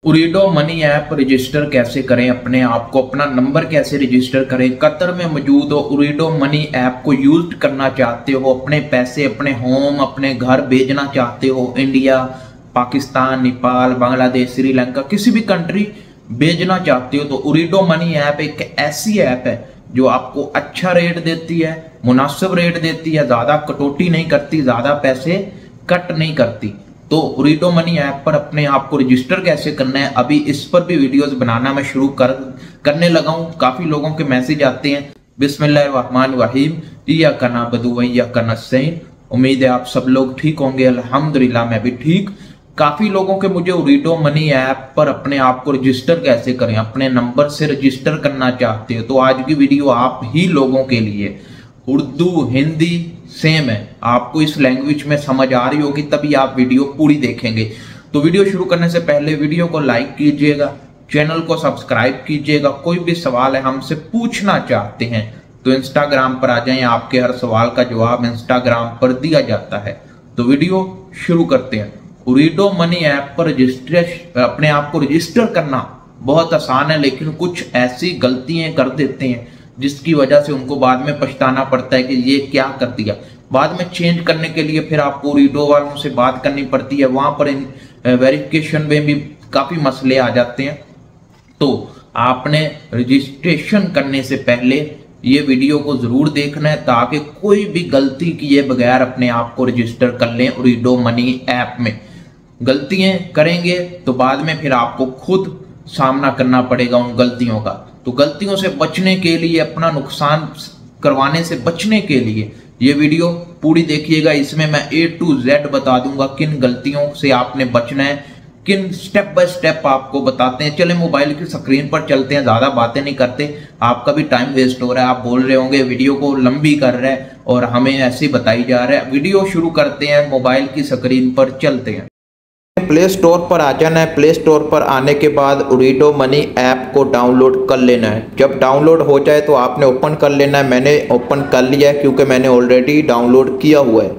उरीडो money app register कैसे करें, अपने आप को अपना नंबर कैसे रजिस्टर करें। कतर में मौजूद हो, उरीडो मनी ऐप को यूज करना चाहते हो, अपने पैसे अपने होम अपने घर भेजना चाहते हो, इंडिया पाकिस्तान नेपाल बांग्लादेश श्रीलंका किसी भी कंट्री भेजना चाहते हो, तो उरीडो मनी ऐप एक ऐसी ऐप है जो आपको अच्छा रेट देती है, मुनासिब रेट देती है, ज्यादा कटौती नहीं करती, ज्यादा पैसे कट नहीं करती। तो उरीडो मनी ऐप पर अपने आप को रजिस्टर कैसे करना है, अभी इस पर भी वीडियोस बनाना मैं शुरू करने लगा हूं। काफी लोगों के मैसेज आते हैं, बिस्मिल्लाहिर्रहमानिर्रहीम इय्याका नअबुदु व इय्याका नस्तईन। उम्मीद है आप सब लोग ठीक होंगे, अल्हम्दुलिल्लाह मैं भी ठीक। काफी लोगों के मुझे उरीडो मनी ऐप पर अपने आप को रजिस्टर कैसे करें, अपने नंबर से रजिस्टर करना चाहते हो, तो आज की वीडियो आप ही लोगों के लिए। उर्दू हिंदी सेम है, आपको इस लैंग्वेज में समझ आ रही होगी तभी आप वीडियो पूरी देखेंगे। तो वीडियो शुरू करने से पहले वीडियो को लाइक कीजिएगा, चैनल को सब्सक्राइब कीजिएगा। कोई भी सवाल है हमसे पूछना चाहते हैं तो इंस्टाग्राम पर आ जाएं, आपके हर सवाल का जवाब इंस्टाग्राम पर दिया जाता है। तो वीडियो शुरू करते हैं। उरीडो मनी ऐप पर रजिस्ट्रेशन अपने आप को रजिस्टर करना बहुत आसान है, लेकिन कुछ ऐसी गलतियां कर देते हैं जिसकी वजह से उनको बाद में पछताना पड़ता है कि ये क्या कर दिया। बाद में चेंज करने के लिए फिर आपको उरीडो वालों से बात करनी पड़ती है, वहां पर वेरिफिकेशन में भी काफी मसले आ जाते हैं। तो आपने रजिस्ट्रेशन करने से पहले ये वीडियो को जरूर देखना है ताकि कोई भी गलती किए बगैर अपने आप को रजिस्टर कर लें उरीडो मनी ऐप में। गलतियां करेंगे तो बाद में फिर आपको खुद सामना करना पड़ेगा उन गलतियों का। तो गलतियों से बचने के लिए, अपना नुकसान करवाने से बचने के लिए ये वीडियो पूरी देखिएगा। इसमें मैं A to Z बता दूंगा किन गलतियों से आपने बचना है, किन स्टेप बाय स्टेप आपको बताते हैं। चले मोबाइल की स्क्रीन पर चलते हैं, ज्यादा बातें नहीं करते, आपका भी टाइम वेस्ट हो रहा है। आप बोल रहे होंगे वीडियो को लंबी कर रहा है और हमें ऐसे ही बताई जा रहा है। वीडियो शुरू करते हैं, मोबाइल की स्क्रीन पर चलते हैं। प्ले स्टोर पर आ जाना है। प्ले स्टोर पर आने के बाद उरीडो मनी ऐप को डाउनलोड कर लेना है। जब डाउनलोड हो जाए तो आपने ओपन कर लेना है। मैंने ओपन कर लिया है क्योंकि मैंने ऑलरेडी डाउनलोड किया हुआ है।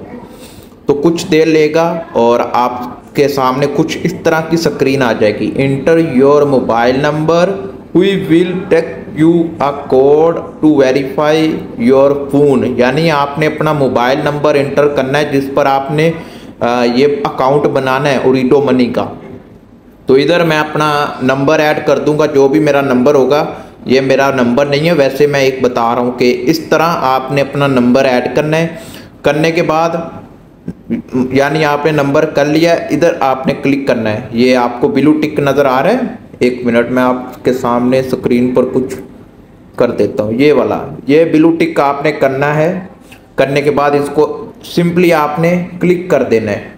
तो कुछ देर लेगा और आपके सामने कुछ इस तरह की स्क्रीन आ जाएगी। Enter your mobile number, we will take you a code to verify your phone. यानी आपने अपना मोबाइल नंबर इंटर करना है जिस पर आपने ये अकाउंट बनाना है उरीडो मनी का। तो इधर मैं अपना नंबर ऐड कर दूंगा, जो भी मेरा नंबर होगा। ये मेरा नंबर नहीं है, वैसे मैं एक बता रहा हूँ कि इस तरह आपने अपना नंबर ऐड करना है। करने के बाद यानी आपने नंबर कर लिया, इधर आपने क्लिक करना है। ये आपको ब्लू टिक नज़र आ रहा है, एक मिनट मैं आपके सामने स्क्रीन पर कुछ कर देता हूँ। ये वाला, ये ब्लू टिक आपने करना है। करने के बाद इसको सिंपली आपने क्लिक कर देना है।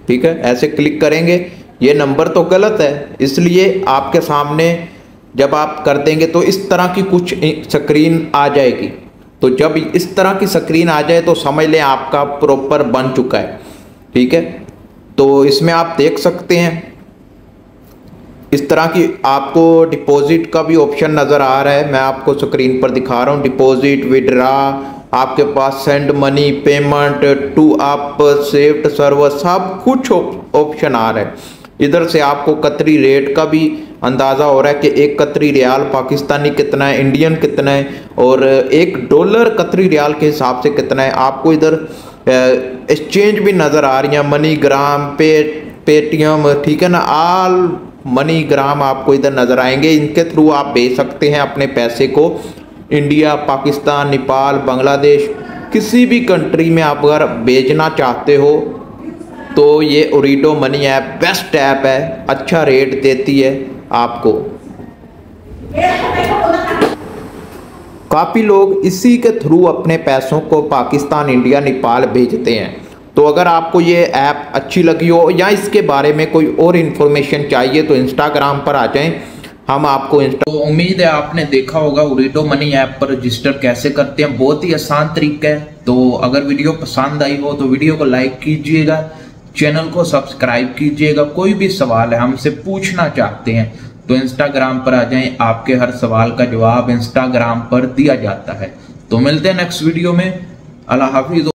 ठीक है, ऐसे क्लिक करेंगे। ये नंबर तो गलत है, इसलिए आपके सामने जब आप कर देंगे तो इस तरह की कुछ स्क्रीन आ जाएगी। तो जब इस तरह की स्क्रीन आ जाए तो समझ लें आपका प्रॉपर बन चुका है। ठीक है, तो इसमें आप देख सकते हैं इस तरह की आपको डिपॉजिट का भी ऑप्शन नज़र आ रहा है। मैं आपको स्क्रीन पर दिखा रहा हूँ। डिपॉजिट, विड्रा, आपके पास send money, payment, top up, saved server, सब कुछ ऑप्शन आ रहा है। इधर से आपको कतरी रेट का भी अंदाज़ा हो रहा है कि एक कतरी रियाल पाकिस्तानी कितना है, इंडियन कितना है, और एक डॉलर कतरी रियाल के हिसाब से कितना है। आपको इधर एक्सचेंज भी नज़र आ रही है, मनी ग्राम, पेटीएम, ठीक है ना, आल मनी ग्राम आपको इधर नज़र आएंगे। इनके थ्रू आप भेज सकते हैं अपने पैसे को इंडिया पाकिस्तान नेपाल बांग्लादेश किसी भी कंट्री में आप अगर भेजना चाहते हो तो ये उरीडो मनी ऐप बेस्ट ऐप है, अच्छा रेट देती है आपको। काफ़ी लोग इसी के थ्रू अपने पैसों को पाकिस्तान इंडिया नेपाल भेजते हैं। तो अगर आपको ये ऐप अच्छी लगी हो या इसके बारे में कोई और इन्फॉर्मेशन चाहिए तो इंस्टाग्राम पर आ जाएं, हम आपको तो उम्मीद है आपने देखा होगा उरीडो मनी ऐप पर रजिस्टर कैसे करते हैं। बहुत ही आसान तरीका है। तो अगर वीडियो पसंद आई हो तो वीडियो को लाइक कीजिएगा, चैनल को सब्सक्राइब कीजिएगा। कोई भी सवाल है हमसे पूछना चाहते हैं तो इंस्टाग्राम पर आ जाएं, आपके हर सवाल का जवाब इंस्टाग्राम पर दिया जाता है। तो मिलते हैं नेक्स्ट वीडियो में। अल्लाह हाफिज।